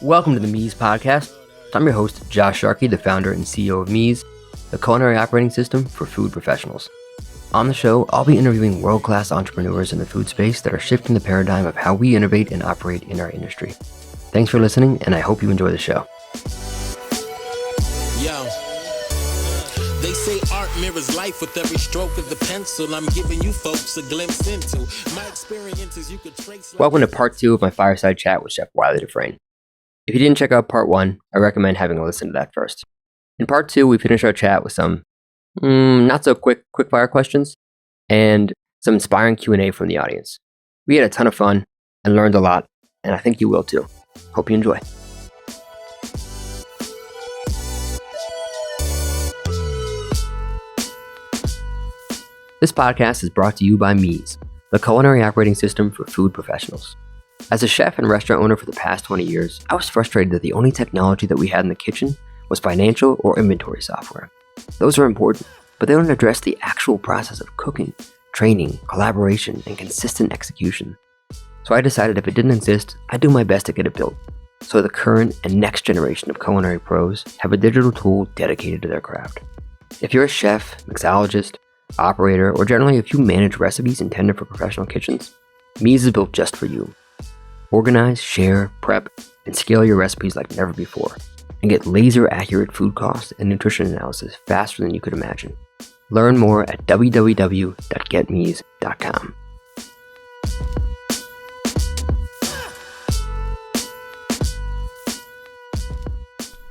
Welcome to the Meez podcast. I'm your host, Josh Sharkey, the founder and CEO of Meez, the culinary operating system for food professionals. On the show, I'll be interviewing world-class entrepreneurs in the food space that are shifting the paradigm of how we innovate and operate in our industry. Thanks for listening, and I hope you enjoy the show. Yo, they say art mirrors life with every stroke of the pencil. I'm giving you folks a glimpse into my experiences you could trace. Welcome to part 2 of my fireside chat with Chef Wylie Dufresne. If you didn't check out part 1, I recommend having a listen to that first. In part 2, we finish our chat with some not so quick fire questions and some inspiring Q&A from the audience. We had a ton of fun and learned a lot, and I think you will too. Hope you enjoy. This podcast is brought to you by Meez, the culinary operating system for food professionals. As a chef and restaurant owner for the past 20 years, I was frustrated that the only technology that we had in the kitchen was financial or inventory software. Those are important, but they don't address the actual process of cooking, training, collaboration, and consistent execution. So I decided if it didn't exist, I'd do my best to get it built, so the current and next generation of culinary pros have a digital tool dedicated to their craft. If you're a chef, mixologist, operator, or generally if you manage recipes intended for professional kitchens, Meez is built just for you. Organize, share, prep, and scale your recipes like never before, and get laser-accurate food cost and nutrition analysis faster than you could imagine. Learn more at www.getmeez.com.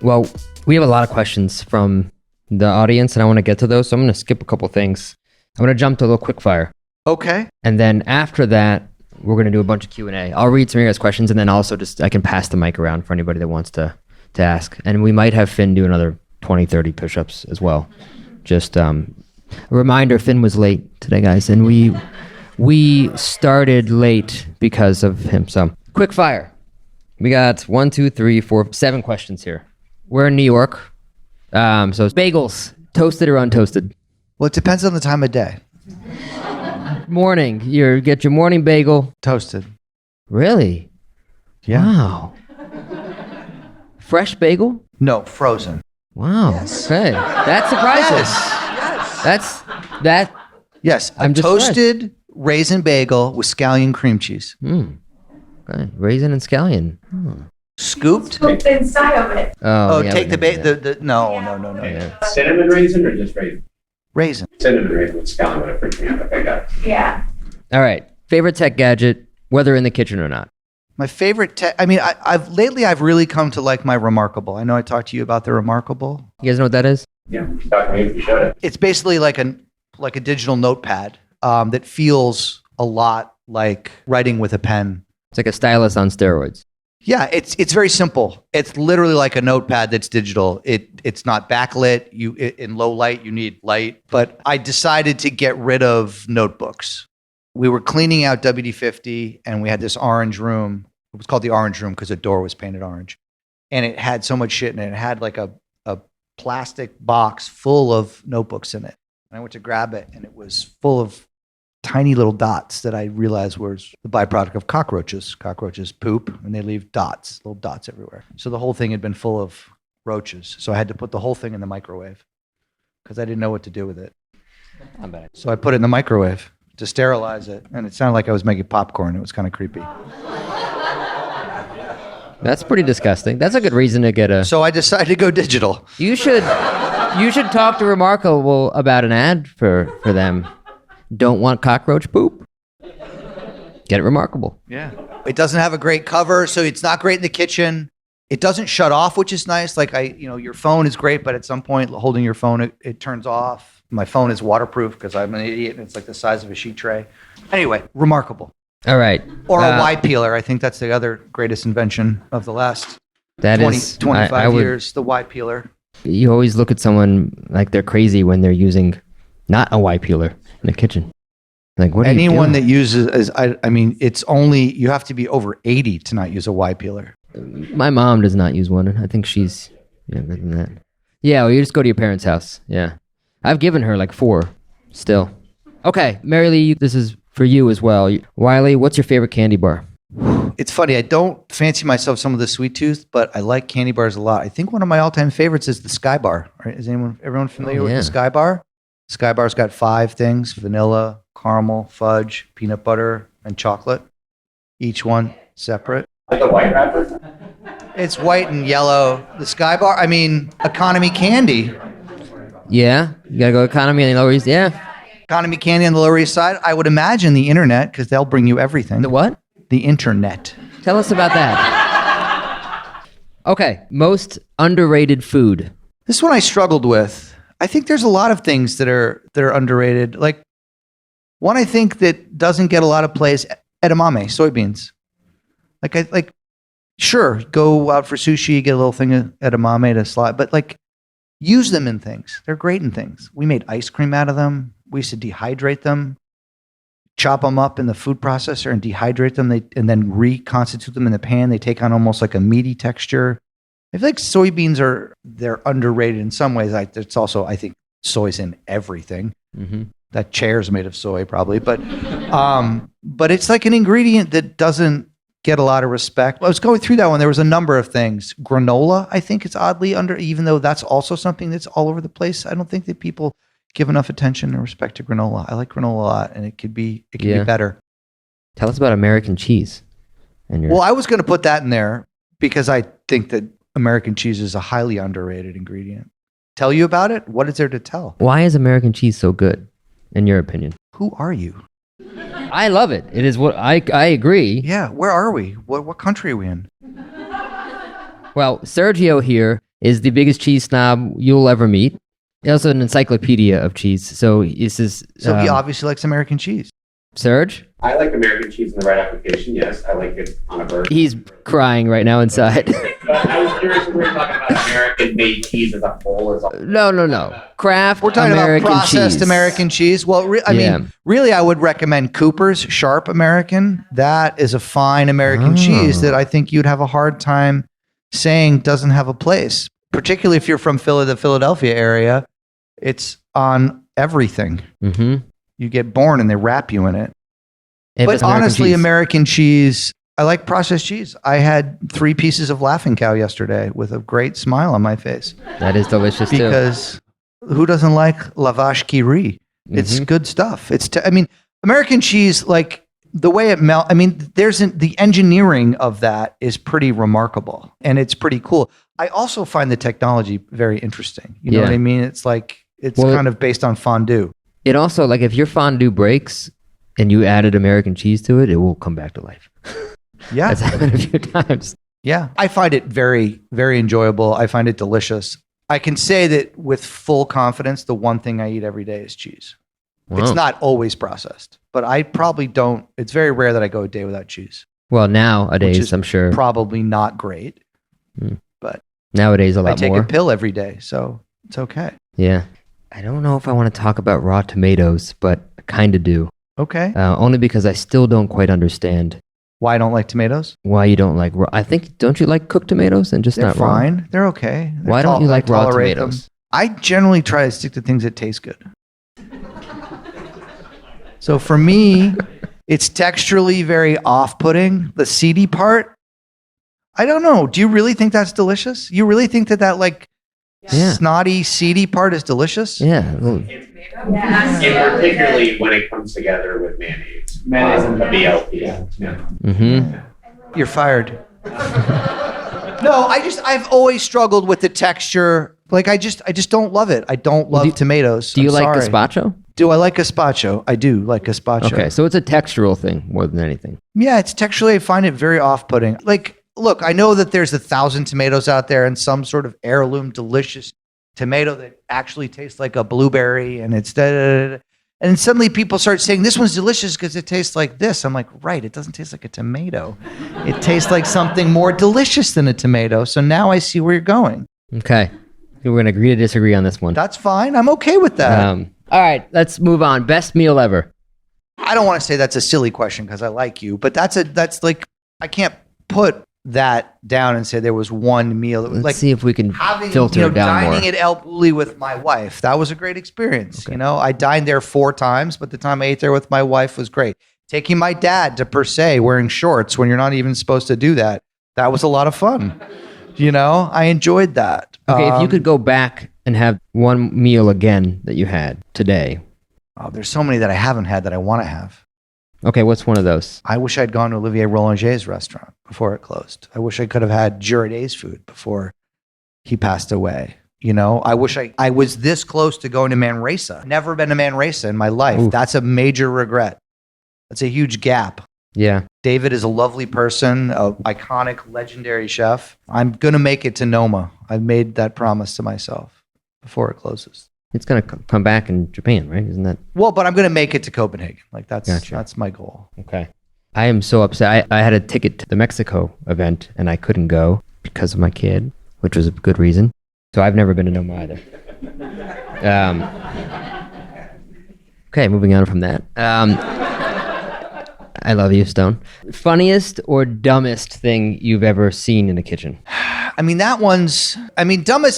Well, we have a lot of questions from the audience, and I want to get to those, so I'm going to skip a couple things. I'm going to jump to a little quick fire. Okay. And then after that, we're going to do a bunch of Q&A. I'll read some of your guys' questions, and then also I can pass the mic around for anybody that wants to ask. And we might have Finn do another 20, 30 push-ups as well. Just a reminder, Finn was late today, guys, and we started late because of him. So quick fire. We got 1, 2, 3, 4, 7 questions here. We're in New York. So it's bagels, toasted or untoasted? Well, it depends on the time of day. Morning. You get your morning bagel. Toasted. Really? Yeah. Wow. Fresh bagel? No, frozen. Wow. Yes. Okay. That surprises. Yes. That. Yes. I'm A just toasted raisin bagel with scallion cream cheese. Okay. Raisin and scallion. Scooped. Scooped inside of it. Oh, yeah, take we can do that. no. Yeah. Cinnamon raisin or just raisin? Raisin. Cinnamon raisin with scallion would have freaked me out. Okay, got it. Yeah. All right. Favorite tech gadget, whether in the kitchen or not? My favorite I've really come to like my Remarkable. I know I talked to you about the Remarkable. You guys know what that is? Yeah, talk to me if you showed it. It's basically like a digital notepad that feels a lot like writing with a pen. It's like a stylus on steroids. Yeah, it's very simple. It's literally like a notepad that's digital. It's not backlit. In low light, you need light. But I decided to get rid of notebooks. We were cleaning out WD-50 and we had this orange room. It was called the orange room because the door was painted orange. And it had so much shit in it. It had like a plastic box full of notebooks in it. And I went to grab it and it was full of tiny little dots that I realized was the byproduct of cockroaches. Cockroaches poop and they leave little dots everywhere. So the whole thing had been full of roaches. So I had to put the whole thing in the microwave because I didn't know what to do with it. So I put it in the microwave to sterilize it. And it sounded like I was making popcorn. It was kind of creepy. That's pretty disgusting. That's a good reason to get a... So I decided to go digital. You should talk to Remarkable about an ad for them. Don't want cockroach poop? Get it Remarkable. Yeah. It doesn't have a great cover, so it's not great in the kitchen. It doesn't shut off, which is nice. Like your phone is great, but at some point holding your phone, it turns off. My phone is waterproof because I'm an idiot and it's like the size of a sheet tray. Anyway, Remarkable. All right. Or a Y peeler. I think that's the other greatest invention of the last 25 years, the Y peeler. You always look at someone like they're crazy when they're using not a Y peeler in the kitchen. Like, what are you doing? Anyone that uses, it's only, you have to be over 80 to not use a Y peeler. My mom does not use one. I think she's younger than that. Yeah, well, you just go to your parents' house. Yeah. I've given her like 4 still. Okay, Mary Lee, this is for you as well. Wylie, what's your favorite candy bar? It's funny. I don't fancy myself some of the sweet tooth, but I like candy bars a lot. I think one of my all-time favorites is the Sky Bar. Right? Is everyone familiar with the Sky Bar? Sky Bar's got 5 things: vanilla, caramel, fudge, peanut butter, and chocolate. Each one separate. Like a white wrapper? It's white and yellow. The Sky Bar, economy candy. Yeah, you gotta go economy on the Lower East. Yeah. Economy candy on the Lower East Side. I would imagine the internet, because they'll bring you everything. The what? The internet. Tell us about that. Okay, most underrated food. This one I struggled with. I think there's a lot of things that are underrated. Like, one I think that doesn't get a lot of play is edamame, soybeans. Sure, go out for sushi, get a little thing of edamame to slide, but use them in things. They're great in things. We made ice cream out of them. We used to dehydrate them, chop them up in the food processor and dehydrate them, and then reconstitute them in the pan. They take on almost like a meaty texture. I feel like soybeans they're underrated in some ways. It's also, I think, soy's in everything. Mm-hmm. That chair's made of soy probably, but it's like an ingredient that doesn't get a lot of respect. I was going through that one. There was a number of things. Granola, I think it's oddly even though that's also something that's all over the place. I don't think that people give enough attention and respect to granola. I like granola a lot, and it could be better. Tell us about American cheese. Well, I was going to put that in there because I think that American cheese is a highly underrated ingredient. Tell you about it? What is there to tell? Why is American cheese so good, in your opinion? Who are you? I love it. It is what I agree. Yeah, where are we? What country are we in? Well, Sergio here is the biggest cheese snob you'll ever meet. He's also an encyclopedia of cheese. So this is... So he obviously likes American cheese. Serge? I like American cheese in the right application, yes. I like it on a burger. He's crying right now inside. But I was curious if we were talking about American-made cheese as a whole. No. Craft We're talking American about processed cheese. American cheese. Well, really, I would recommend Cooper's Sharp American. That is a fine American cheese that I think you'd have a hard time saying doesn't have a place. Particularly if you're from the Philadelphia area, it's on everything. Mm-hmm. You get born and they wrap you in it. But honestly, American cheese, I like processed cheese. I had 3 pieces of Laughing Cow yesterday with a great smile on my face. That is delicious too. Because who doesn't like lavash ki riz? It's good stuff. American cheese, the way it melts, the engineering of that is pretty remarkable and it's pretty cool. I also find the technology very interesting. You know what I mean? It's kind of based on fondue. It also, if your fondue breaks and you added American cheese to it, it will come back to life. Yeah. That's happened a few times. Yeah. I find it very, very enjoyable. I find it delicious. I can say that with full confidence, the one thing I eat every day is cheese. Wow. It's not always processed, but I probably don't. It's very rare that I go a day without cheese. Well, nowadays, I'm sure. Probably not great, but nowadays a lot more. I take a pill every day, so it's okay. Yeah. I don't know if I want to talk about raw tomatoes, but I kind of do. Okay. Only because I still don't quite understand. Why I don't like tomatoes? Why you don't like raw? I think, don't you like cooked tomatoes and just They're not raw? fine. They're okay. Why don't you like raw tomatoes? Them. I generally try to stick to things that taste good. So for me, it's texturally very off-putting. The seedy part, I don't know. Do you really think that's delicious? You really think that snotty, seedy part is delicious? Yeah. And particularly when it comes together with mayonnaise. Mayonnaise and the BLT. Yeah. Mm-hmm. You're fired. No, I've always struggled with the texture. I just don't love it. I don't love tomatoes. Do you like gazpacho? Do I like gazpacho? I do like gazpacho. Okay, so it's a textural thing more than anything. Yeah, it's texturally, I find it very off-putting. Look, I know that there's 1,000 tomatoes out there and some sort of heirloom delicious tomato that actually tastes like a blueberry and it's and suddenly people start saying this one's delicious because it tastes like this. I'm like, right, it doesn't taste like a tomato. It tastes like something more delicious than a tomato. So now I see where you're going. Okay. We're going to agree to disagree on this one. That's fine. I'm okay with that. All right, let's move on. Best meal ever. I don't want to say that's a silly question because I like you, but that's I can't put that down and say there was one meal that was Let's see if we can filter it down more. Dining at El Bulli with my wife, that was a great experience. Okay. I dined there 4 times, but the time I ate there with my wife was great. taking my dad to per se wearing shorts when you're not even supposed to do that. That was a lot of fun. I enjoyed that. Okay, if you could go back and have one meal again that you had today. Oh, there's so many that I haven't had that I want to have. Okay, what's one of those? I wish I'd gone to Olivier Rollinger's restaurant before it closed. I wish I could have had Girodet's food before he passed away. I wish I was this close to going to Manresa. Never been to Manresa in my life. Ooh. That's a major regret. That's a huge gap. Yeah. David is a lovely person, an iconic, legendary chef. I'm going to make it to Noma. I've made that promise to myself before it closes. It's going to come back in Japan, right? Isn't that? Well, but I'm going to make it to Copenhagen. That's Gotcha. That's my goal. Okay. I am so upset. I had a ticket to the Mexico event and I couldn't go because of my kid, which was a good reason. So I've never been to Noma either. Okay, moving on from that. I love you, Stone. Funniest or dumbest thing you've ever seen in a kitchen? Dumbest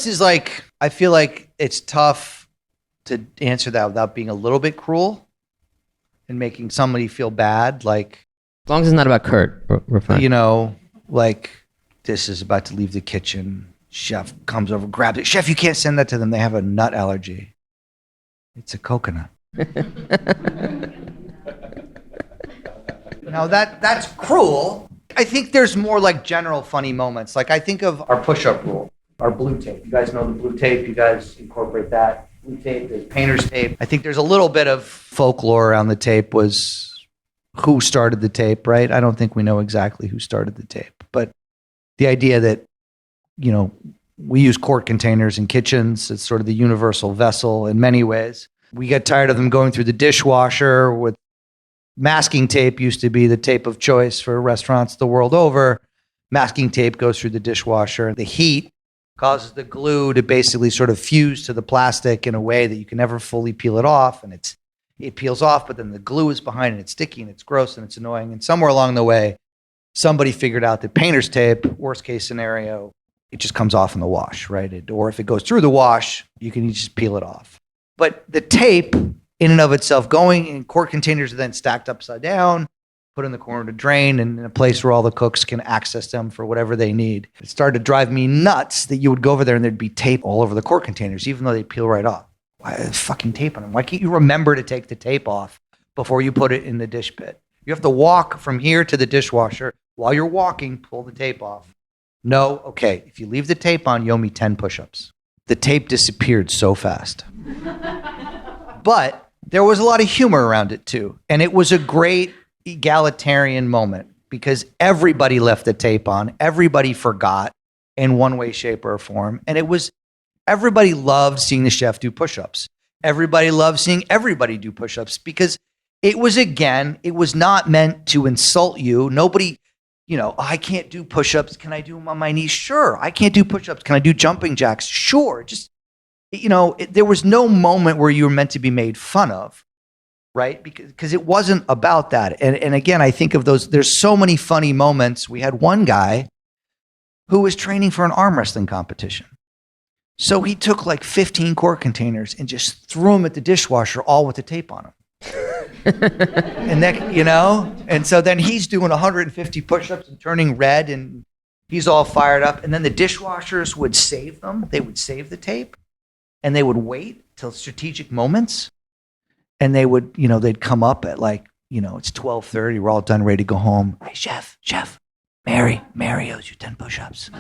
is like, I feel like it's tough to answer that without being a little bit cruel and making somebody feel bad. Like, As long as it's not about Kurt, we're fine. Like this is about to leave the kitchen. Chef comes over, grabs it. Chef, you can't send that to them. They have a nut allergy. It's a coconut. Now that's cruel. I think there's more like general funny moments. Like I think of our push-up rule, our blue tape. You guys know the blue tape. You guys incorporate that. Blue tape, there's painter's tape. I think there's a little bit of folklore around the tape was who started the tape, right? I don't think we know exactly who started the tape. But the idea that, we use quart containers in kitchens. It's sort of the universal vessel in many ways. We get tired of them going through the dishwasher with masking tape used to be the tape of choice for restaurants the world over. Masking tape goes through the dishwasher. The heat causes the glue to basically sort of fuse to the plastic in a way that you can never fully peel it off. And it peels off, but then the glue is behind and it's sticky and it's gross and it's annoying. And somewhere along the way, somebody figured out that painter's tape, worst case scenario, it just comes off in the wash, right? Or if it goes through the wash, you can just peel it off. But the tape in and of itself, going in quart containers are then stacked upside down, put in the corner to drain, and in a place where all the cooks can access them for whatever they need. It started to drive me nuts that you would go over there and there'd be tape all over the quart containers, even though they'd peel right off. Why there's fucking tape on them? Why can't you remember to take the tape off before you put it in the dish pit? You have to walk from here to the dishwasher. While you're walking, pull the tape off. No, okay, if you leave the tape on, you owe me 10 push-ups. The tape disappeared so fast. But there was a lot of humor around it too. And it was a great egalitarian moment because everybody left the tape on. Everybody forgot in one way, shape, or form. And everybody loved seeing the chef do push-ups. Everybody loved seeing everybody do push-ups because it was not meant to insult you. Nobody, I can't do push-ups. Can I do them on my knees? Sure. I can't do push-ups. Can I do jumping jacks? Sure. Just, there was no moment where you were meant to be made fun of, right? Because it wasn't about that. And again, I think of there's so many funny moments. We had one guy who was training for an arm wrestling competition. So he took like 15 quart containers and just threw them at the dishwasher, all with the tape on them. And then, and so then he's doing 150 push-ups and turning red and he's all fired up. And then the dishwashers would save them. They would save the tape and they would wait till strategic moments. And they would, they'd come up at it's 12:30. We're all done, ready to go home. Hey, chef, Mary owes you 10 push-ups.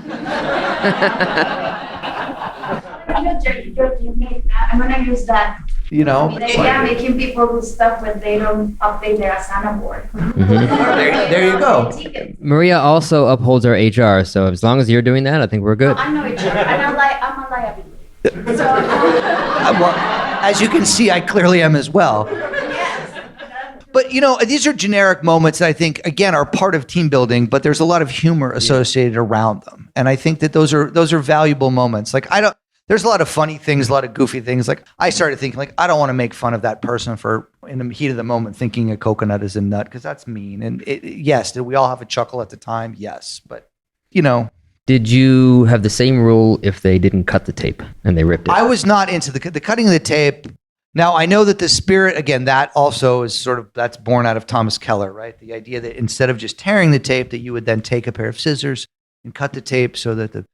I'm gonna use that. Making people do stuff when they don't update their Asana board. Mm-hmm. There you go. Maria also upholds our HR, so as long as you're doing that, I think we're good. I know HR, and I'm a liability. So, well, as you can see, I clearly am as well. yes. But these are generic moments that I think, again, are part of team building, but there's a lot of humor associated around them. And I think that those are valuable moments. There's a lot of funny things, a lot of goofy things. Like I started thinking, I don't want to make fun of that person for in the heat of the moment thinking a coconut is a nut because that's mean. And yes, did we all have a chuckle at the time? Yes, but Did you have the same rule if they didn't cut the tape and they ripped it? I was not into the cutting of the tape. Now, I know that the spirit, again, that also is that's born out of Thomas Keller, right? The idea that instead of just tearing the tape, that you would then take a pair of scissors and cut the tape so that it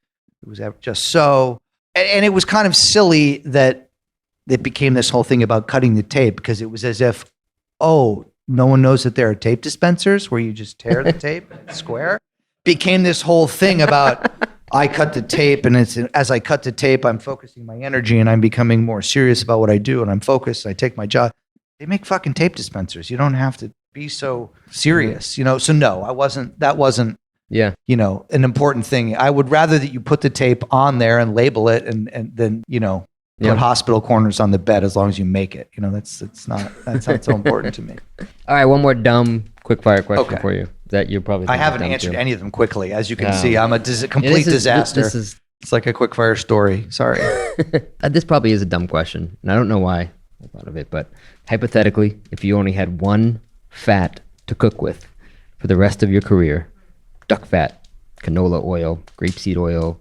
was just so. And it was kind of silly that it became this whole thing about cutting the tape, because it was as if, oh, no one knows that there are tape dispensers where you just tear the tape and it's square. Became this whole thing about I cut the tape, and as I cut the tape, I'm focusing my energy and I'm becoming more serious about what I do, and I'm focused. I take my job. They make fucking tape dispensers. You don't have to be so serious, So no, that wasn't, an important thing. I would rather that you put the tape on there and label it, and then, put hospital corners on the bed as long as you make it. That's not so important to me. All right, one more dumb quick fire question for you that you probably I haven't answered any of them quickly. As you can see, I'm a complete disaster. It's like a quick fire story. Sorry. This probably is a dumb question, and I don't know why I thought of it, but hypothetically, if you only had one fat to cook with for the rest of your career, duck fat, canola oil, grapeseed oil,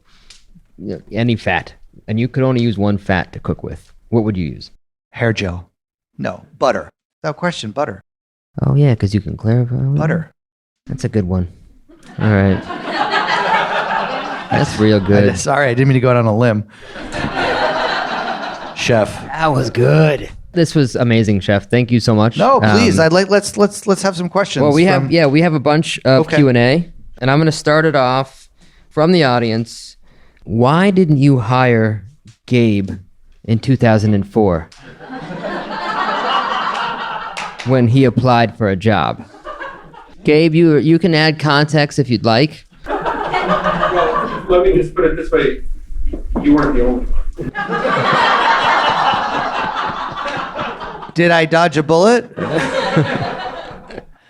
any fat, and you could only use one fat to cook with, what would you use? Hair gel. No, butter. Without question, butter. Oh yeah, because you can clarify. Butter. That's a good one. All right. That's real good. Sorry, I didn't mean to go out on a limb. Chef. That was good. This was amazing, Chef. Thank you so much. No, please. Let's have some questions. Well, we have a bunch of Q&A, and I'm going to start it off from the audience. Why didn't you hire Gabe in 2004 when he applied for a job? Gabe, you can add context if you'd like. Well, let me just put it this way. You weren't the only one. Did I dodge a bullet?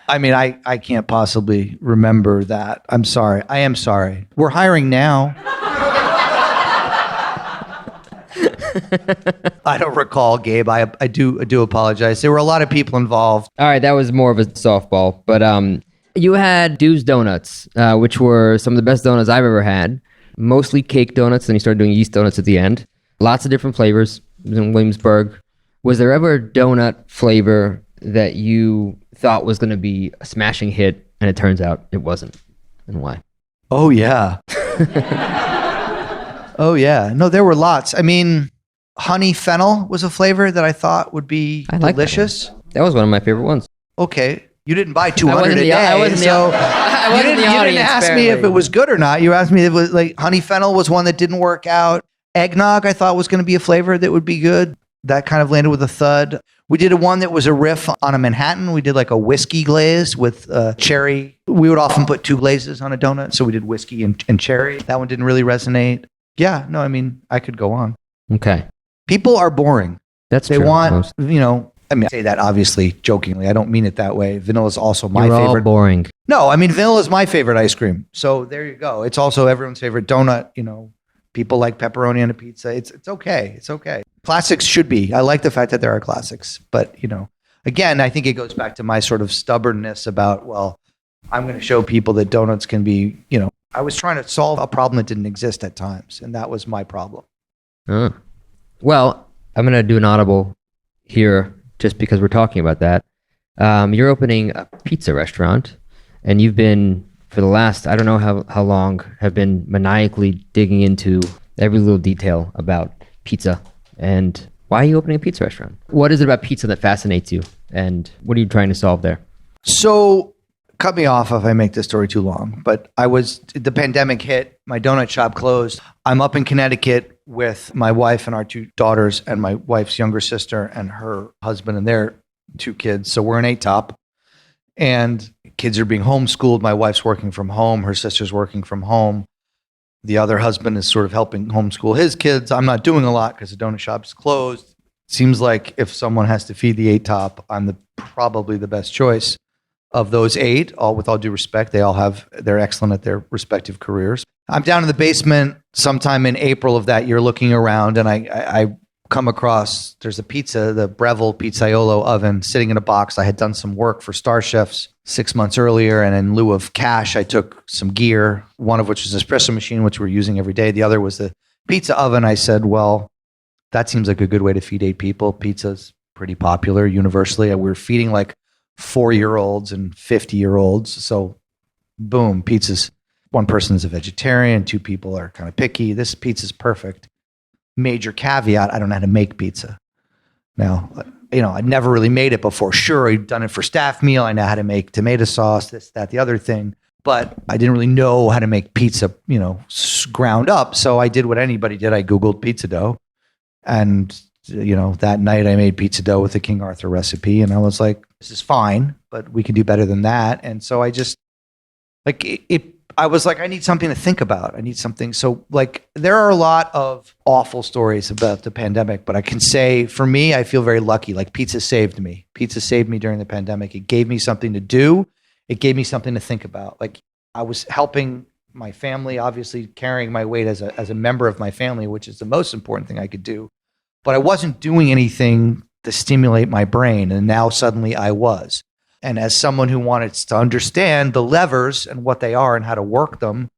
I mean, I can't possibly remember that. I'm sorry. I am sorry. We're hiring now. I don't recall, Gabe. I do apologize. There were a lot of people involved. All right, that was more of a softball. But you had Dude's Donuts, which were some of the best donuts I've ever had. Mostly cake donuts, and you started doing yeast donuts at the end. Lots of different flavors in Williamsburg. Was there ever a donut flavor that you thought was going to be a smashing hit, and it turns out it wasn't? And why? Oh, yeah. Oh, yeah. No, there were lots. I mean, honey fennel was a flavor that I thought would be delicious. That was one of my favorite ones. Okay. You didn't buy 200 a day, you didn't ask me if it was good or not. You asked me if it was like honey fennel was one that didn't work out. Eggnog I thought was going to be a flavor that would be good. That kind of landed with a thud. We did one that was a riff on a Manhattan. We did like a whiskey glaze with cherry. We would often put two glazes on a donut, so we did whiskey and cherry. That one didn't really resonate. Yeah, no, I mean, I could go on. Okay. People are boring. They want, I mean, I say that obviously jokingly. I don't mean it that way. Vanilla is also my You're favorite. All boring. No, I mean, vanilla is my favorite ice cream. So there you go. It's also everyone's favorite donut. People like pepperoni on a pizza. It's okay. It's okay. Classics should be. I like the fact that there are classics. But, again, I think it goes back to my sort of stubbornness about, well, I'm going to show people that donuts can be, I was trying to solve a problem that didn't exist at times. And that was my problem. Well, I'm going to do an audible here just because we're talking about that. You're opening a pizza restaurant, and you've been, for the last, I don't know how long, have been maniacally digging into every little detail about pizza. And why are you opening a pizza restaurant? What is it about pizza that fascinates you? And what are you trying to solve there? So, cut me off if I make this story too long, but the pandemic hit, my donut shop closed. I'm up in Connecticut with my wife and our two daughters and my wife's younger sister and her husband and their two kids. So we're in ATOP, and kids are being homeschooled. My wife's working from home. Her sister's working from home. The other husband is sort of helping homeschool his kids. I'm not doing a lot because the donut shop is closed. Seems like if someone has to feed the ATOP, I'm probably the best choice of those 8. All with all due respect, they're excellent at their respective careers. I'm down in the basement sometime in April of that year looking around, and I come across, there's a pizza, the Breville Pizzaiolo oven sitting in a box. I had done some work for Star Chefs 6 months earlier, and in lieu of cash, I took some gear, one of which was an espresso machine, which we're using every day. The other was the pizza oven. I said, well, that seems like a good way to feed 8 people. Pizza's pretty popular universally. We're feeding like 4-year-olds and 50-year-olds. So boom, pizza's, one person is a vegetarian, 2 people are kind of picky. This pizza's perfect. Major caveat, I don't know how to make pizza. Now, I'd never really made it before. Sure, I'd done it for staff meal. I know how to make tomato sauce, this, that, the other thing. But I didn't really know how to make pizza, ground up. So I did what anybody did. I Googled pizza dough. And, that night I made pizza dough with the King Arthur recipe. And I was like, this is fine, but we can do better than that. And so I just, I was like, I need something to think about. I need something. So there are a lot of awful stories about the pandemic, but I can say for me, I feel very lucky. Like pizza saved me. Pizza saved me during the pandemic. It gave me something to do. It gave me something to think about. Like I was helping my family, obviously carrying my weight as a member of my family, which is the most important thing I could do. But I wasn't doing anything to stimulate my brain. And now suddenly I was. And as someone who wanted to understand the levers and what they are and how to work them,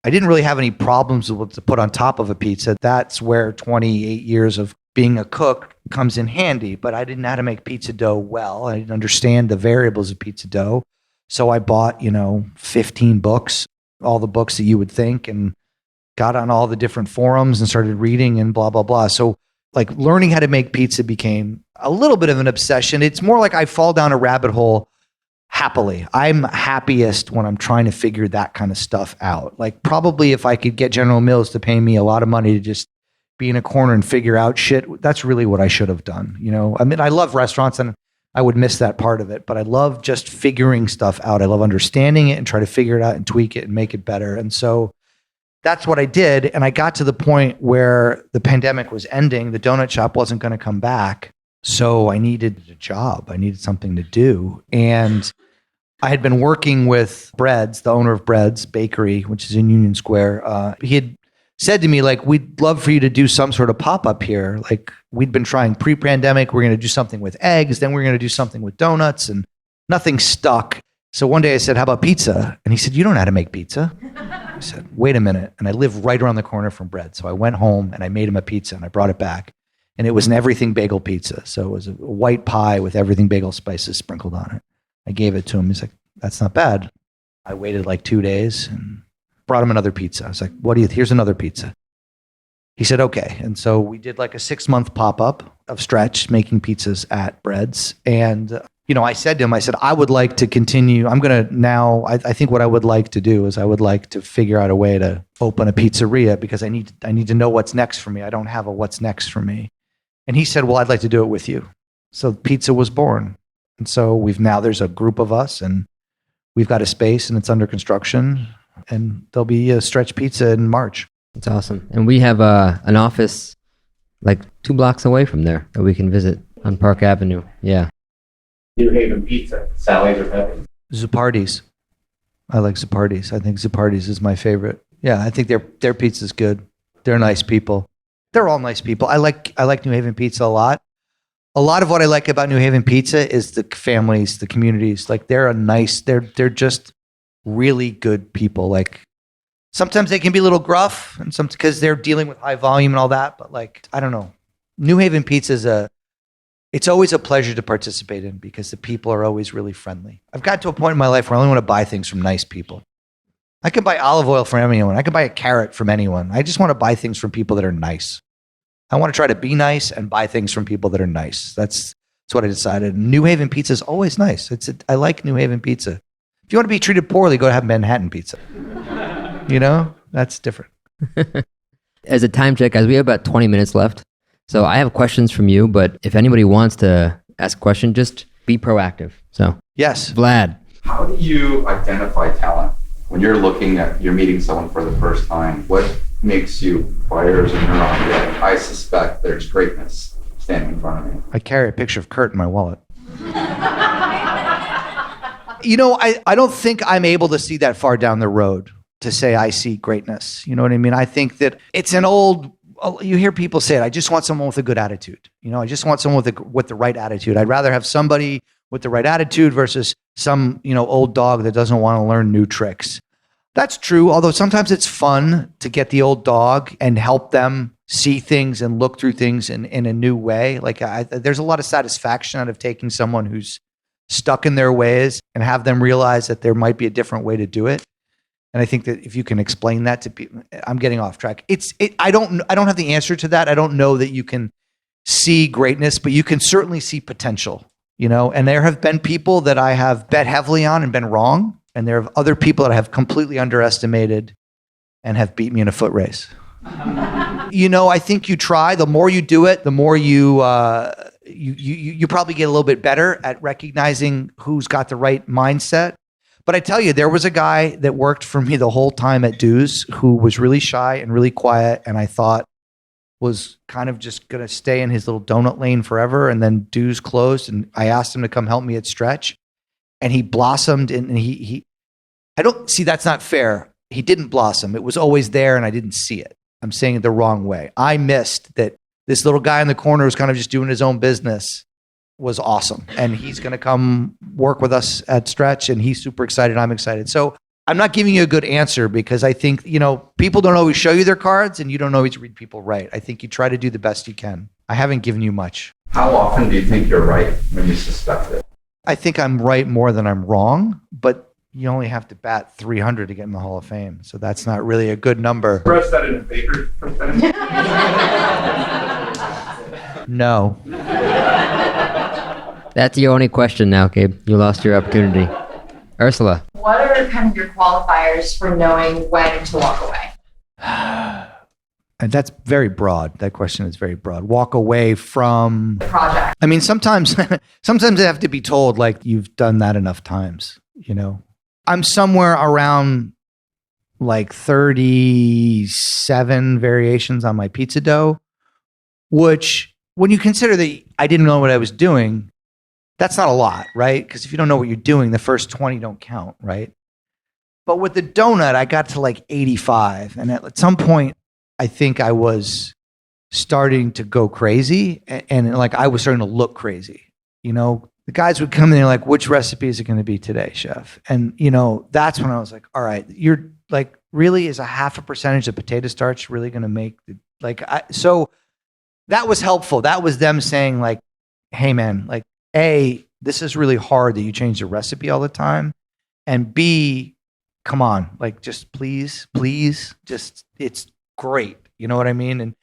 I didn't really have any problems with what to put on top of a pizza. That's where 28 years of being a cook comes in handy. But I didn't know how to make pizza dough well. I didn't understand the variables of pizza dough. So I bought, 15 books, all the books that you would think, and got on all the different forums and started reading and blah, blah, blah. So learning how to make pizza became a little bit of an obsession. It's more like I fall down a rabbit hole happily. I'm happiest when I'm trying to figure that kind of stuff out. Probably if I could get General Mills to pay me a lot of money to just be in a corner and figure out shit, that's really what I should have done. I love restaurants and I would miss that part of it, but I love just figuring stuff out. I love understanding it and try to figure it out and tweak it and make it better. And so that's what I did. And I got to the point where the pandemic was ending. The donut shop wasn't going to come back. So I needed a job. I needed something to do. And I had been working with Breads, the owner of Breads Bakery, which is in Union Square. He had said to me, we'd love for you to do some sort of pop-up here. We'd been trying pre-pandemic. We're going to do something with eggs. Then we're going to do something with donuts, and nothing stuck. So one day I said, how about pizza? And he said, you don't know how to make pizza. I said, wait a minute. And I live right around the corner from Bread. So I went home and I made him a pizza and I brought it back. And it was an everything bagel pizza. So it was a white pie with everything bagel spices sprinkled on it. I gave it to him. He's like, that's not bad. I waited 2 days and brought him another pizza. I was like, here's another pizza. He said, okay. And so we did a 6-month pop-up of Stretch making pizzas at Bread's. And, I said to him, I would like to continue. I'm going to now, I think what I would like to do is I would like to figure out a way to open a pizzeria because I need to know what's next for me. I don't have a what's next for me. And he said, well, I'd like to do it with you. So pizza was born. And so there's a group of us and we've got a space and it's under construction and there'll be a Stretch Pizza in March. That's awesome. And we have an office 2 blocks away from there that we can visit on Park Avenue. Yeah. New Haven Pizza, Sally's or Pepe's? Zupardi's. I like Zupardi's. I think Zupardi's is my favorite. Yeah, I think their pizza's good. They're nice people. They're all nice people. I like New Haven Pizza a lot. A lot of what I like about New Haven Pizza is the families, the communities. They're just really good people. Sometimes they can be a little gruff and because they're dealing with high volume and all that, but I don't know. New Haven Pizza it's always a pleasure to participate in because the people are always really friendly. I've got to a point in my life where I only want to buy things from nice people. I can buy olive oil from anyone. I can buy a carrot from anyone. I just want to buy things from people that are nice. I want to try to be nice and buy things from people that are nice. That's what I decided. New Haven Pizza is always nice. I like New Haven Pizza. If you want to be treated poorly, go have Manhattan Pizza. That's different. As a time check, guys, we have about 20 minutes left. So I have questions from you, but if anybody wants to ask a question, just be proactive. So yes, Vlad. How do you identify talent when you're meeting someone for the first time? What makes you fires a neuron? Like, I suspect there's greatness standing in front of me. I carry a picture of Kurt in my wallet. I don't think I'm able to see that far down the road to say I see greatness. You know what I mean? I think that it's you hear people say it, I just want someone with a good attitude. I just want someone with the right attitude. I'd rather have somebody with the right attitude versus some, old dog that doesn't want to learn new tricks. That's true, although sometimes it's fun to get the old dog and help them see things and look through things in a new way. Like there's a lot of satisfaction out of taking someone who's stuck in their ways and have them realize that there might be a different way to do it. And I think that if you can explain that to people, I'm getting off track. I don't have the answer to that. I don't know that you can see greatness, but you can certainly see potential, and there have been people that I have bet heavily on and been wrong. And there are other people that I have completely underestimated and have beat me in a foot race. I think you try. The more you do it, the more you probably get a little bit better at recognizing who's got the right mindset. But I tell you, there was a guy that worked for me the whole time at Dues who was really shy and really quiet, and I thought was kind of just going to stay in his little donut lane forever. And then Dues closed, and I asked him to come help me at Stretch, and he blossomed. And I don't see, that's not fair. He didn't blossom. It was always there, and I didn't see it. I'm saying it the wrong way. I missed that this little guy in the corner who's kind of just doing his own business was awesome. And he's going to come work with us at Stretch, and he's super excited. I'm excited. So I'm not giving you a good answer because I think, people don't always show you their cards and you don't always read people right. I think you try to do the best you can. I haven't given you much. How often do you think you're right when you suspect it? I think I'm right more than I'm wrong, but you only have to bat 300 to get in the Hall of Fame. So that's not really a good number. Express that in favor percentage. No. That's your only question now, Gabe. You lost your opportunity. Ursula. What are kind of your qualifiers for knowing when to walk away? And that's very broad. That question is very broad. Walk away from The project. I mean, sometimes I have to be told, like, you've done that enough times, I'm somewhere around like 37 variations on my pizza dough, which when you consider that I didn't know what I was doing, that's not a lot, right? Because if you don't know what you're doing, the first 20 don't count, right? But with the donut, I got to like 85. And at some point, I think I was starting to go crazy. And like I was starting to look crazy. The guys would come in and they're like, which recipe is it going to be today, chef? And, that's when I was like, all right, you're like, really, is a 0.5% of potato starch really going to make so that was helpful. That was them saying like, hey man, like, A, this is really hard that you change the recipe all the time. And B, come on, like, just please, just, it's great. You know what I mean?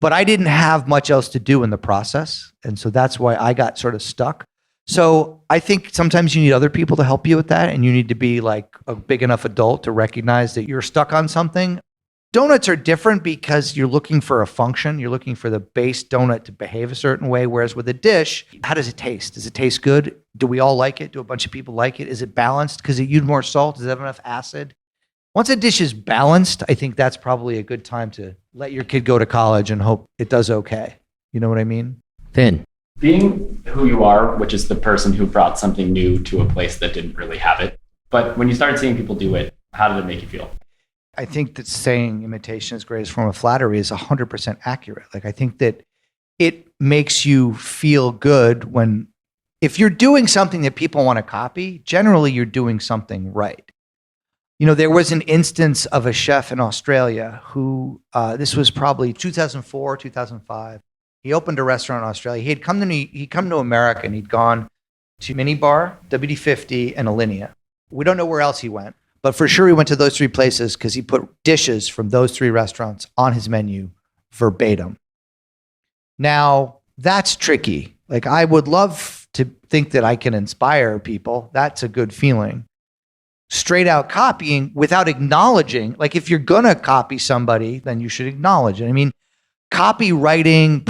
But I didn't have much else to do in the process. And so that's why I got sort of stuck. So I think sometimes you need other people to help you with that. And you need to be like a big enough adult to recognize that you're stuck on something. Donuts are different because you're looking for a function. You're looking for the base donut to behave a certain way. Whereas with a dish, how does it taste? Does it taste good? Do we all like it? Do a bunch of people like it? Is it balanced? Because it used more salt? Does it have enough acid? Once a dish is balanced, I think that's probably a good time to let your kid go to college and hope it does okay. You know what I mean? Finn. Being who you are, which is the person who brought something new to a place that didn't really have it. But when you started seeing people do it, how did it make you feel? I think that saying imitation is greatest form of flattery is 100% accurate. Like, I think that it makes you feel good if you're doing something that people want to copy, generally you're doing something right. There was an instance of a chef in Australia who, this was probably 2004, 2005. He opened a restaurant in Australia. He'd come to America and he'd gone to Minibar, WD-50, and Alinea. We don't know where else he went, but for sure he went to those three places because he put dishes from those three restaurants on his menu verbatim. Now, that's tricky. Like, I would love to think that I can inspire people. That's a good feeling. Straight out copying without acknowledging, like, if you're going to copy somebody, then you should acknowledge it. I mean, copywriting,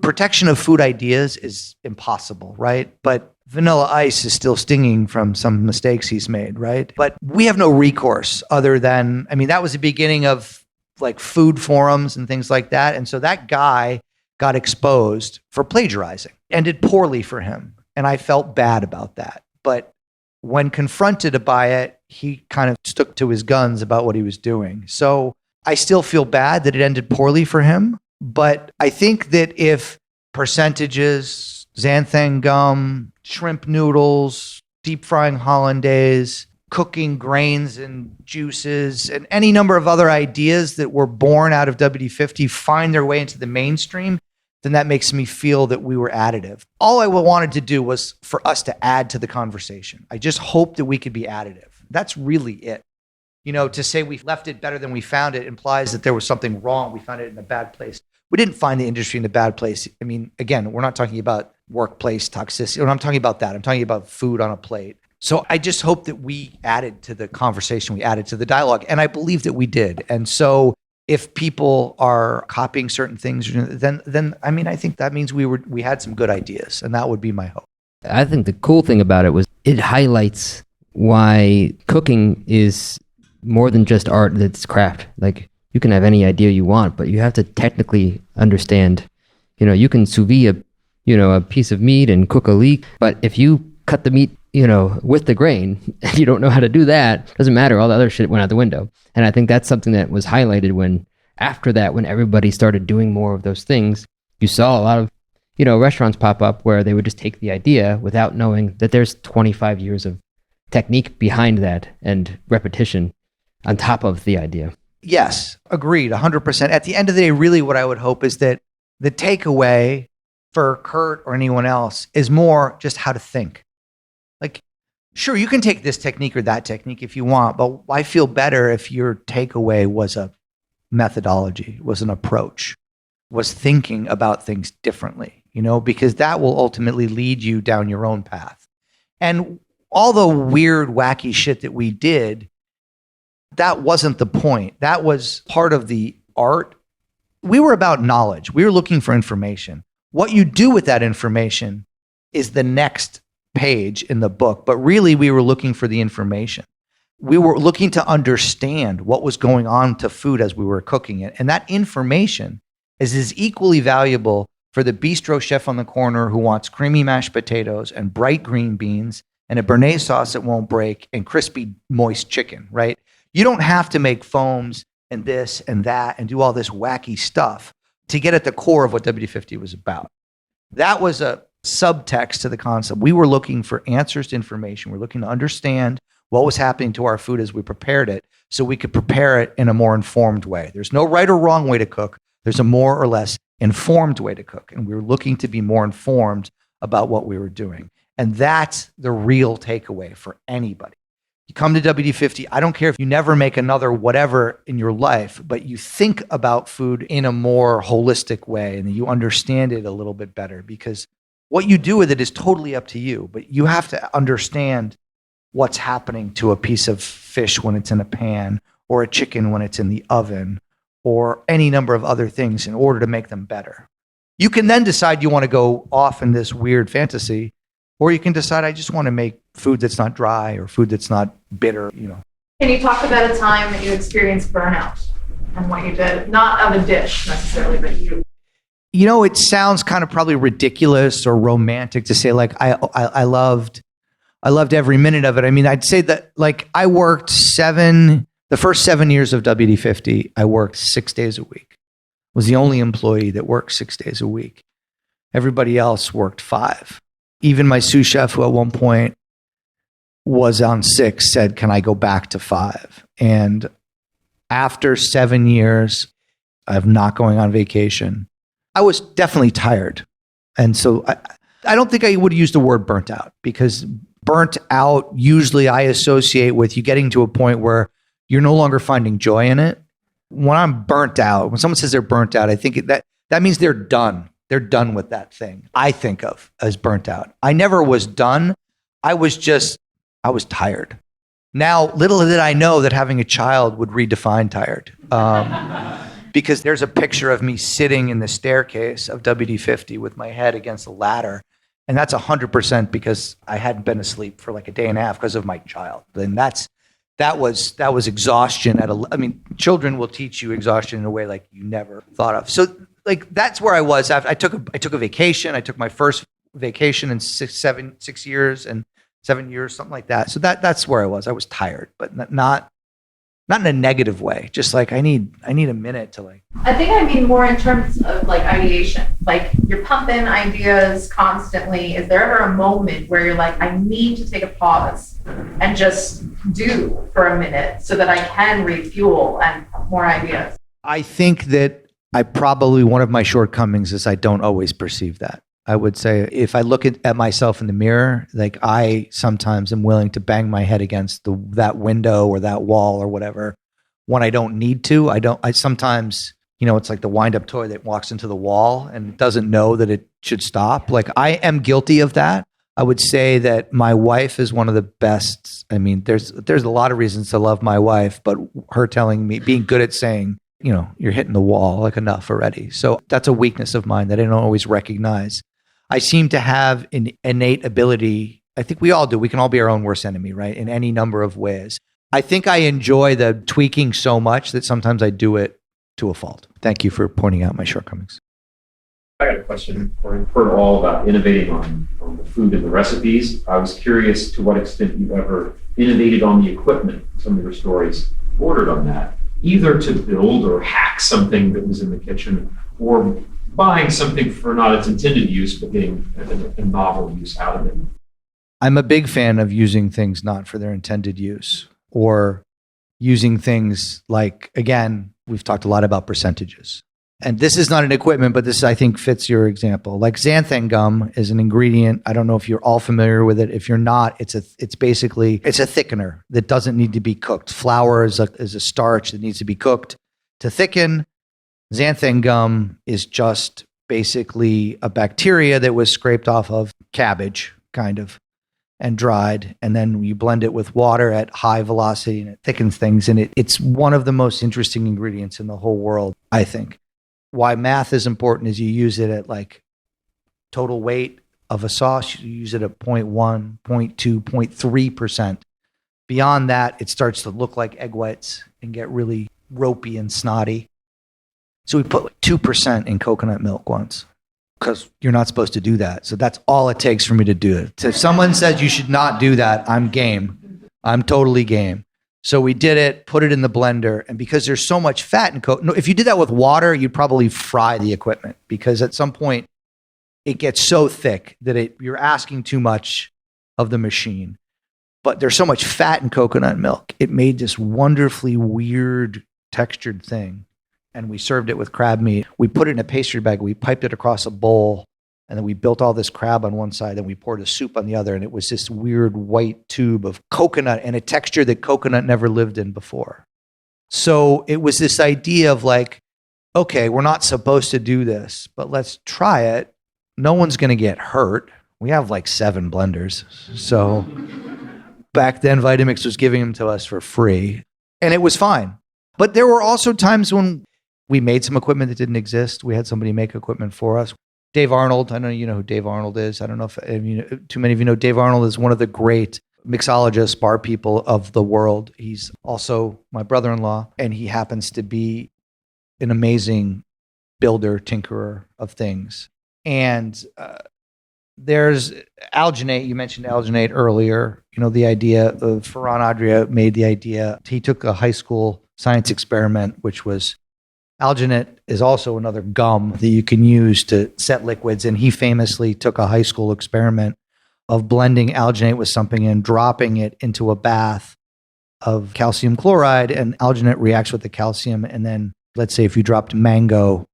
protection of food ideas is impossible, right? But Vanilla Ice is still stinging from some mistakes he's made, right? But we have no recourse other than, that was the beginning of like food forums and things like that. And so that guy got exposed for plagiarizing. Ended poorly for him. And I felt bad about that. But when confronted by it, he kind of stuck to his guns about what he was doing. So I still feel bad that it ended poorly for him. But I think that if percentages, xanthan gum, shrimp noodles, deep frying hollandaise, cooking grains and juices and any number of other ideas that were born out of WD-50 find their way into the mainstream, then that makes me feel that we were additive. All I wanted to do was for us to add to the conversation. I just hoped that we could be additive. That's really it. To say we left it better than we found it implies that there was something wrong. We found it in a bad place. We didn't find the industry in a bad place. I mean, again, we're not talking about workplace toxicity. I'm talking about that. I'm talking about food on a plate. So I just hope that we added to the conversation, we added to the dialogue, and I believe that we did. And so if people are copying certain things, then I mean, I think that means we had some good ideas, and that would be my hope. I think the cool thing about it was it highlights why cooking is more than just art, it's craft. Like, you can have any idea you want, but you have to technically understand. You can sous vide a piece of meat and cook a leek, but if you cut the meat, with the grain, and you don't know how to do that, doesn't matter. All the other shit went out the window. And I think that's something that was highlighted when everybody started doing more of those things. You saw a lot of, restaurants pop up where they would just take the idea without knowing that there's 25 years of technique behind that and repetition on top of the idea. Yes, agreed, 100%. At the end of the day, really what I would hope is that the takeaway for Kurt or anyone else is more just how to think. Like, sure, you can take this technique or that technique if you want, but I feel better if your takeaway was a methodology, was an approach, was thinking about things differently, because that will ultimately lead you down your own path. And all the weird, wacky shit that we did, that wasn't the point. That was part of the art. We were about knowledge. We were looking for information. What you do with that information is the next page in the book, but really we were looking for the information. We were looking to understand what was going on to food as we were cooking it. And that information is as equally valuable for the bistro chef on the corner who wants creamy mashed potatoes and bright green beans and a béarnaise sauce that won't break and crispy, moist chicken, right? You don't have to make foams and this and that and do all this wacky stuff to get at the core of what WD-50 was about. That was a subtext to the concept. We were looking for answers to information. We're looking to understand what was happening to our food as we prepared it so we could prepare it in a more informed way. There's no right or wrong way to cook. There's a more or less informed way to cook. And we were looking to be more informed about what we were doing. And that's the real takeaway for anybody. You come to WD-50, I don't care if you never make another whatever in your life, but you think about food in a more holistic way and you understand it a little bit better, because what you do with it is totally up to you, but you have to understand what's happening to a piece of fish when it's in a pan, or a chicken when it's in the oven, or any number of other things in order to make them better. You can then decide you want to go off in this weird fantasy, or you can decide I just want to make food that's not dry or food that's not bitter, Can you talk about a time that you experienced burnout and what you did? Not of a dish necessarily, but you. It sounds kind of probably ridiculous or romantic to say like I loved every minute of it. I mean, I'd say that like I worked the first 7 years of WD-50, I worked 6 days a week. Was the only employee that worked 6 days a week. Everybody else worked 5. Even my sous chef, who at one point was on 6, said, "Can I go back to 5?" And after 7 years of not going on vacation, I was definitely tired. And so I don't think I would use the word burnt out, because burnt out, usually I associate with you getting to a point where you're no longer finding joy in it. When I'm burnt out, when someone says they're burnt out, I think that means they're done. They're done with that thing. I think of as burnt out. I never was done. I was tired. Now, little did I know that having a child would redefine tired. Because there's a picture of me sitting in the staircase of WD-50 with my head against a ladder. And that's 100% because I hadn't been asleep for like a day and a half because of my child. And that was exhaustion children will teach you exhaustion in a way like you never thought of. So like that's where I was. I took a vacation. I took my first vacation in 6 years and 7 years, something like that. So that's where I was. I was tired, but not Not in a negative way, just like I need a minute to like. I think I mean more in terms of like ideation. Like you're pumping ideas constantly. Is there ever a moment where you're like, I need to take a pause and just do for a minute so that I can refuel and more ideas? I think that one of my shortcomings is I don't always perceive that. I would say if I look at myself in the mirror, like I sometimes am willing to bang my head against that window or that wall or whatever when I don't need to. I sometimes, it's like the wind up toy that walks into the wall and doesn't know that it should stop. Like I am guilty of that. I would say that my wife is one of the best. I mean, there's a lot of reasons to love my wife, but her telling me, being good at saying, you're hitting the wall, like enough already. So that's a weakness of mine that I don't always recognize. I seem to have an innate ability. I think we all do. We can all be our own worst enemy, right? In any number of ways. I think I enjoy the tweaking so much that sometimes I do it to a fault. Thank you for pointing out my shortcomings. I got a question for you. I've heard all about innovating on the food and the recipes. I was curious to what extent you ever innovated on the equipment. Some of your stories bordered on that, either to build or hack something that was in the kitchen, or buying something for not its intended use, but getting a novel use out of it. I'm a big fan of using things not for their intended use, or using things like, again, we've talked a lot about percentages. And this is not an equipment, but this, I think, fits your example. Like xanthan gum is an ingredient. I don't know if you're all familiar with it. If you're not, it's a thickener that doesn't need to be cooked. Flour is a starch that needs to be cooked to thicken. Xanthan gum is just basically a bacteria that was scraped off of cabbage, kind of, and dried. And then you blend it with water at high velocity and it thickens things. And it's one of the most interesting ingredients in the whole world, I think. Why math is important is you use it at like total weight of a sauce. You use it at 0.1, 0.2, 0.3%. Beyond that, it starts to look like egg whites and get really ropey and snotty. So we put like 2% in coconut milk once because you're not supposed to do that. So that's all it takes for me to do it. So if someone says you should not do that, I'm game. I'm totally game. So we did it, put it in the blender. And because there's so much fat in coconut, if you did that with water, you'd probably fry the equipment because at some point it gets so thick that you're asking too much of the machine. But there's so much fat in coconut milk. It made this wonderfully weird textured thing. And we served it with crab meat. We put it in a pastry bag. We piped it across a bowl. And then we built all this crab on one side and we poured a soup on the other. And it was this weird white tube of coconut and a texture that coconut never lived in before. So it was this idea of like, okay, we're not supposed to do this, but let's try it. No one's going to get hurt. We have like 7 blenders. So back then, Vitamix was giving them to us for free. And it was fine. But there were also times when we made some equipment that didn't exist. We had somebody make equipment for us. Dave Arnold, I know you know who Dave Arnold is. I don't know if too many of you know. Dave Arnold is one of the great mixologists, bar people of the world. He's also my brother-in-law, and he happens to be an amazing builder, tinkerer of things. And there's alginate. You mentioned alginate earlier. You know, the idea of Ferran Adria made the idea. He took a high school science experiment, which was alginate is also another gum that you can use to set liquids. And he famously took a high school experiment of blending alginate with something and dropping it into a bath of calcium chloride, and alginate reacts with the calcium. And then let's say if you dropped mango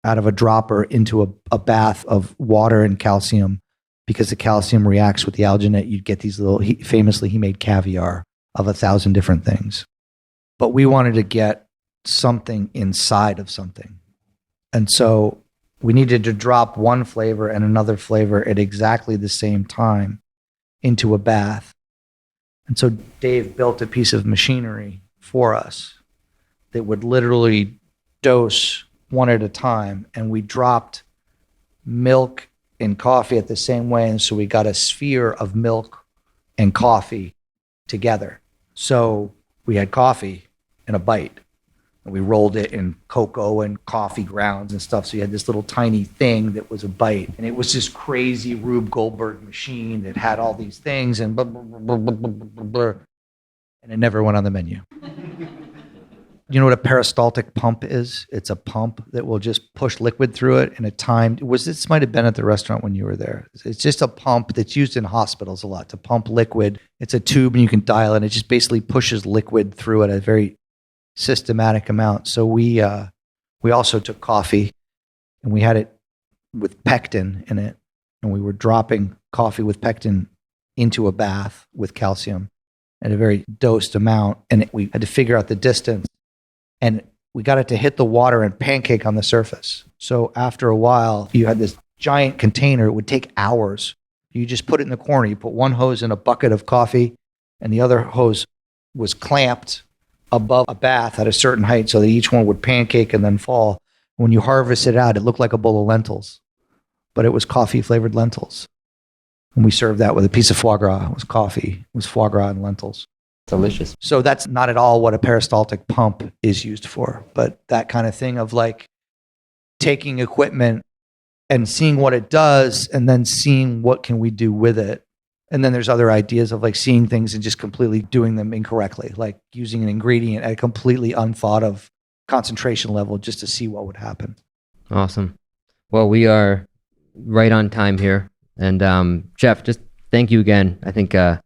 out of a dropper into a bath of water and calcium, because the calcium reacts with the alginate, you'd get these little, famously he made caviar of 1,000 different things. But we wanted to get something inside of something. And so we needed to drop one flavor and another flavor at exactly the same time into a bath. And so Dave built a piece of machinery for us that would literally dose one at a time. And we dropped milk and coffee at the same way. And so we got a sphere of milk and coffee together. So we had coffee in a bite. And we rolled it in cocoa and coffee grounds and stuff. So you had this little tiny thing that was a bite. And it was this crazy Rube Goldberg machine that had all these things and blah, blah, blah, blah, blah, blah, blah, blah. And it never went on the menu. You know what a peristaltic pump is? It's a pump that will just push liquid through it in a timed. This might have been at the restaurant when you were there. It's just a pump that's used in hospitals a lot to pump liquid. It's a tube and you can dial it. It just basically pushes liquid through at a very systematic amount. So we also took coffee and we had it with pectin in it, and we were dropping coffee with pectin into a bath with calcium at a very dosed amount, and we had to figure out the distance. And we got it to hit the water and pancake on the surface. So after a while, you had this giant container. It would take hours. You just put it in the corner. You put one hose in a bucket of coffee, and the other hose was clamped above a bath at a certain height so that each one would pancake and then fall. When you harvest it out, it looked like a bowl of lentils, but it was coffee-flavored lentils. And we served that with a piece of foie gras. It was coffee. It was foie gras and lentils. Delicious. So that's not at all what a peristaltic pump is used for, but that kind of thing of like taking equipment and seeing what it does and then seeing what can we do with it. And then there's other ideas of like seeing things and just completely doing them incorrectly, like using an ingredient at a completely unthought of concentration level just to see what would happen. Awesome. Well, we are right on time here. And Chef, just thank you again. I think I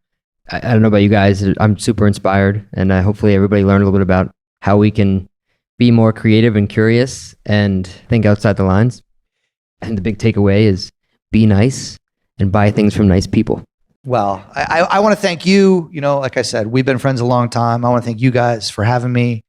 don't know about you guys. I'm super inspired, and hopefully everybody learned a little bit about how we can be more creative and curious and think outside the lines. And the big takeaway is be nice and buy things from nice people. Well, I want to thank you. You know, like I said, we've been friends a long time. I want to thank you guys for having me.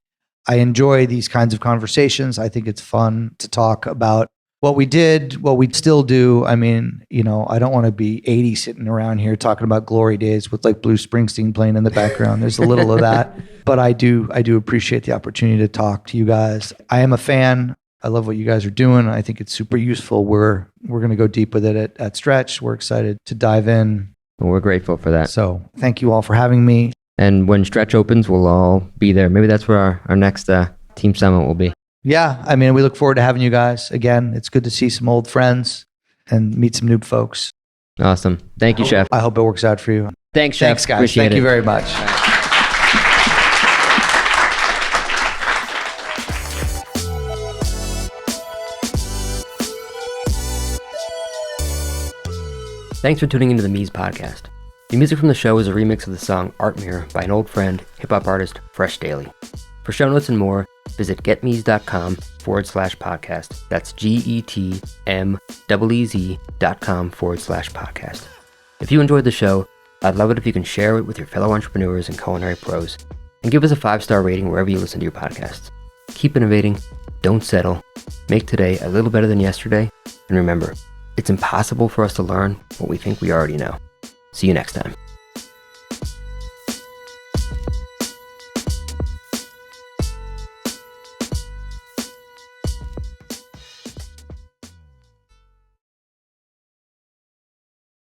I enjoy these kinds of conversations. I think it's fun to talk about what we did, what we still do. I mean, you know, I don't want to be 80 sitting around here talking about glory days with like Bruce Springsteen playing in the background. There's a little of that, but I do appreciate the opportunity to talk to you guys. I am a fan. I love what you guys are doing. I think it's super useful. We're going to go deep with it at Stretch. We're excited to dive in. And we're grateful for that. So thank you all for having me. And when Stretch opens, we'll all be there. Maybe that's where our next team summit will be. Yeah, I mean, we look forward to having you guys again. It's good to see some old friends and meet some new folks. Awesome. Thank you, Chef. I hope it works out for you. Thanks, Chef. Thanks, guys. Appreciate Thank it. you very much. Thanks for tuning into the Meez podcast. The music from the show is a remix of the song Art Mirror by an old friend, hip-hop artist Fresh Daily. For show notes and more, visit getmeez.com/podcast. That's GETMEEZ.com/podcast. If you enjoyed the show, I'd love it if you can share it with your fellow entrepreneurs and culinary pros, and give us a 5-star rating wherever you listen to your podcasts. Keep innovating, don't settle, make today a little better than yesterday, and remember, it's impossible for us to learn what we think we already know. See you next time.